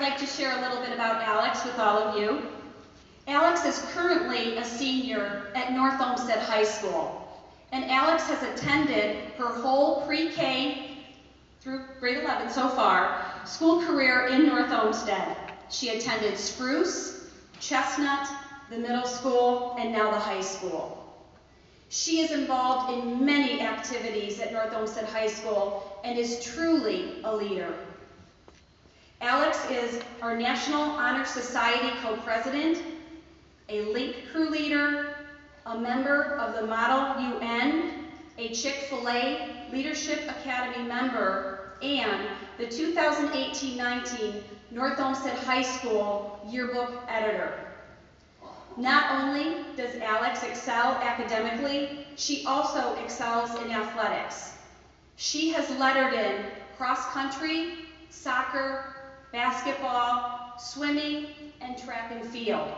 I'd like to share a little bit about Alex with all of you. Alex is currently a senior at North Olmsted High School, and Alex has attended her whole pre-K through grade 11 so far school career in North Olmsted. She attended Spruce, Chestnut, the middle school, and now the high school. She is involved in many activities at North Olmsted High School and is truly a leader. Alex is our National Honor Society co-president, a Link Crew leader, a member of the Model UN, a Chick-fil-A Leadership Academy member, and the 2018-19 North Olmsted High School yearbook editor. Not only does Alex excel academically, she also excels in athletics. She has lettered in cross-country, soccer, basketball, swimming, and track and field.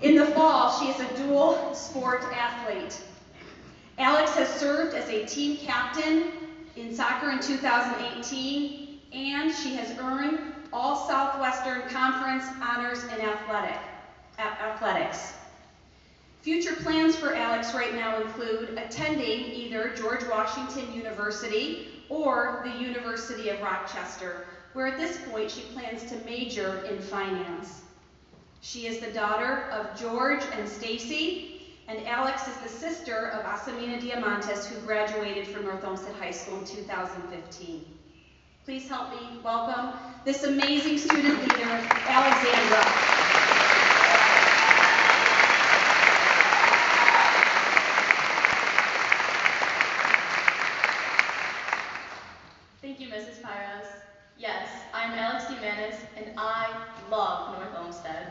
In the fall, she is a dual sport athlete. Alex has served as a team captain in soccer in 2018, and she has earned all Southwestern Conference honors in athletics. Future plans for Alex right now include attending either George Washington University or the University of Rochester, where at this point she plans to major in finance. She is the daughter of George and Stacy, and Alex is the sister of Asamina Diamantis, who graduated from North Olmsted High School in 2015. Please help me welcome this amazing student leader, Alexandra. Thank you, Mrs. Pyros. Yes, I'm Alex Diamantis, and I love North Olmsted.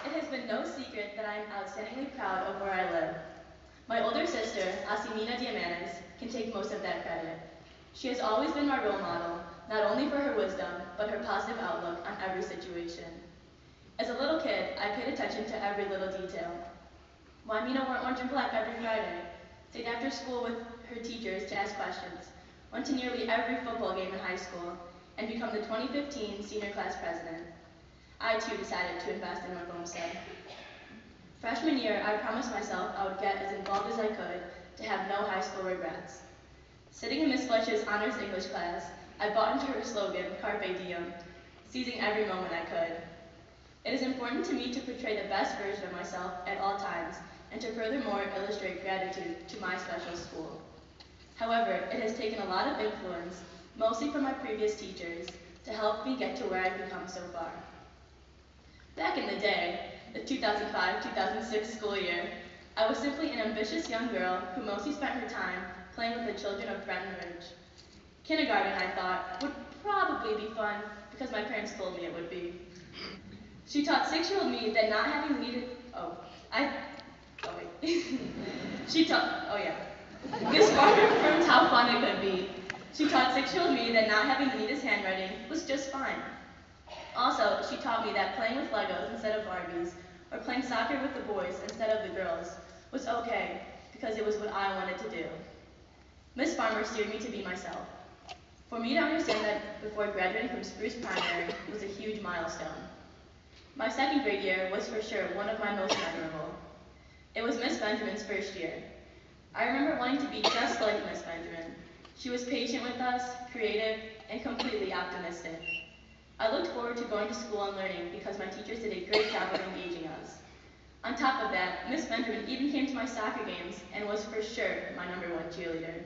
It has been no secret that I am outstandingly proud of where I live. My older sister, Asamina Diamantis, can take most of that credit. She has always been my role model, not only for her wisdom, but her positive outlook on every situation. As a little kid, I paid attention to every little detail. Why Mina wore orange and black every Friday, stayed after school with her teachers to ask questions, went to nearly every football game in high school, and become the 2015 senior class president. I too decided to invest in North Olmsted. Freshman year, I promised myself I would get as involved as I could to have no high school regrets. Sitting in Miss Fletcher's honors English class, I bought into her slogan, Carpe Diem, seizing every moment I could. It is important to me to portray the best version of myself at all times, and to furthermore illustrate gratitude to my special school. However, it has taken a lot of influence, mostly from my previous teachers, to help me get to where I've become so far. Back in the day, the 2005-2006 school year, I was simply an ambitious young girl who mostly spent her time playing with the children of Brenton Ridge. Kindergarten, I thought, would probably be fun because my parents told me it would be. She taught 6-year-old me that not having needed, Miss Farmer confirmed how fun it could be. She taught 6-year-old me that not having the neatest handwriting was just fine. Also, she taught me that playing with Legos instead of Barbies, or playing soccer with the boys instead of the girls, was okay, because it was what I wanted to do. Miss Farmer steered me to be myself. For me to understand that before graduating from Spruce Primary was a huge milestone. My second grade year was for sure one of my most memorable. It was Miss Benjamin's first year. I remember wanting to be just like Miss Benjamin. She was patient with us, creative, and completely optimistic. I looked forward to going to school and learning because my teachers did a great job of engaging us. On top of that, Miss Benjamin even came to my soccer games and was for sure my #1 cheerleader.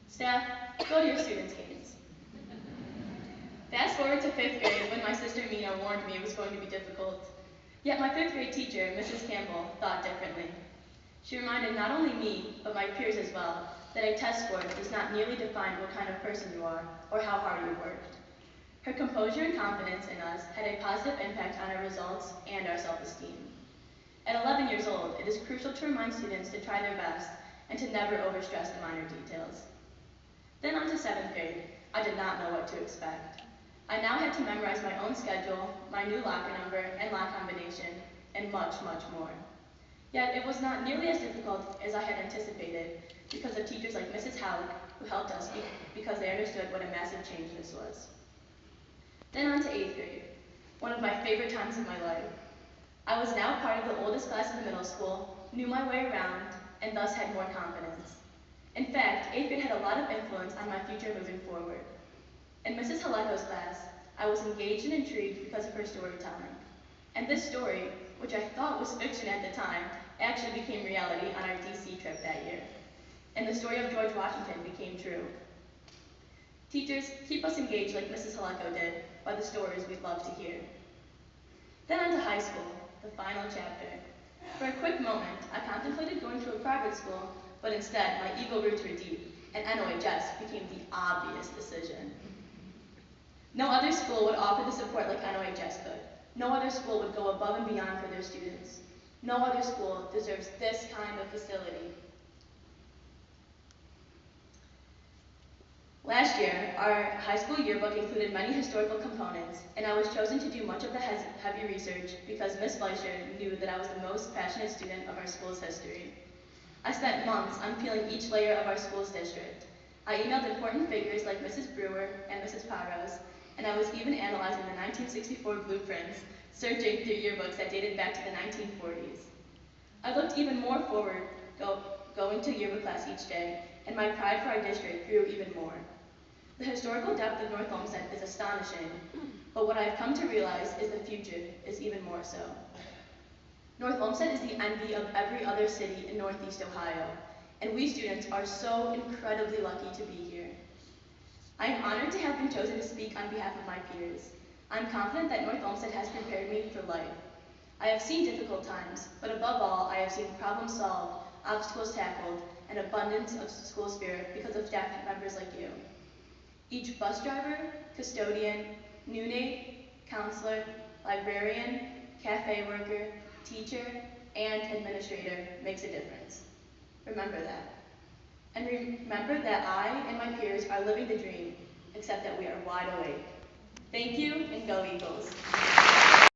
Staff, go to your students' games. Fast forward to 5th grade when my sister Mina warned me it was going to be difficult. Yet my 5th grade teacher, Mrs. Campbell, thought differently. She reminded not only me, but my peers as well, that a test score does not nearly define what kind of person you are or how hard you worked. Her composure and confidence in us had a positive impact on our results and our self-esteem. At 11 years old, it is crucial to remind students to try their best and to never overstress the minor details. Then on to 7th grade, I did not know what to expect. I now had to memorize my own schedule, my new locker number and lock combination, and much, much more. Yet it was not nearly as difficult as I had anticipated because of teachers like Mrs. Howard, who helped us because they understood what a massive change this was. Then on to 8th grade, one of my favorite times of my life. I was now part of the oldest class in the middle school, knew my way around, and thus had more confidence. In fact, 8th grade had a lot of influence on my future moving forward. In Mrs. Haleko's class, I was engaged and intrigued because of her storytelling. And this story, which I thought was fiction at the time, actually became reality on our DC trip that year. And the story of George Washington became true. Teachers, keep us engaged like Mrs. Haleko did by the stories we'd love to hear. Then on to high school, the final chapter. For a quick moment, I contemplated going to a private school, but instead my ego roots were deep, and NOHS became the obvious decision. No other school would offer the support like NOHS could. No other school would go above and beyond for their students. No other school deserves this kind of facility. Last year, our high school yearbook included many historical components, and I was chosen to do much of the heavy research because Ms. Fleischer knew that I was the most passionate student of our school's history. I spent months unpeeling each layer of our school's district. I emailed important figures like Mrs. Brewer and Mrs. Paros, and I was even analyzing the 1964 blueprints, searching through yearbooks that dated back to the 1940s. I looked even more forward going to yearbook class each day, and my pride for our district grew even more. The historical depth of North Olmsted is astonishing, but what I've come to realize is the future is even more so. North Olmsted is the envy of every other city in Northeast Ohio, and we students are so incredibly lucky to be here. I am honored to have been chosen to speak on behalf of my peers. I'm confident that North Olmsted has prepared me for life. I have seen difficult times, but above all, I have seen problems solved, obstacles tackled, and abundance of school spirit because of staff members like you. Each bus driver, custodian, neonate, counselor, librarian, cafe worker, teacher, and administrator makes a difference. Remember that. And remember that I and my peers are living the dream, except that we are wide awake. Thank you, and go Eagles.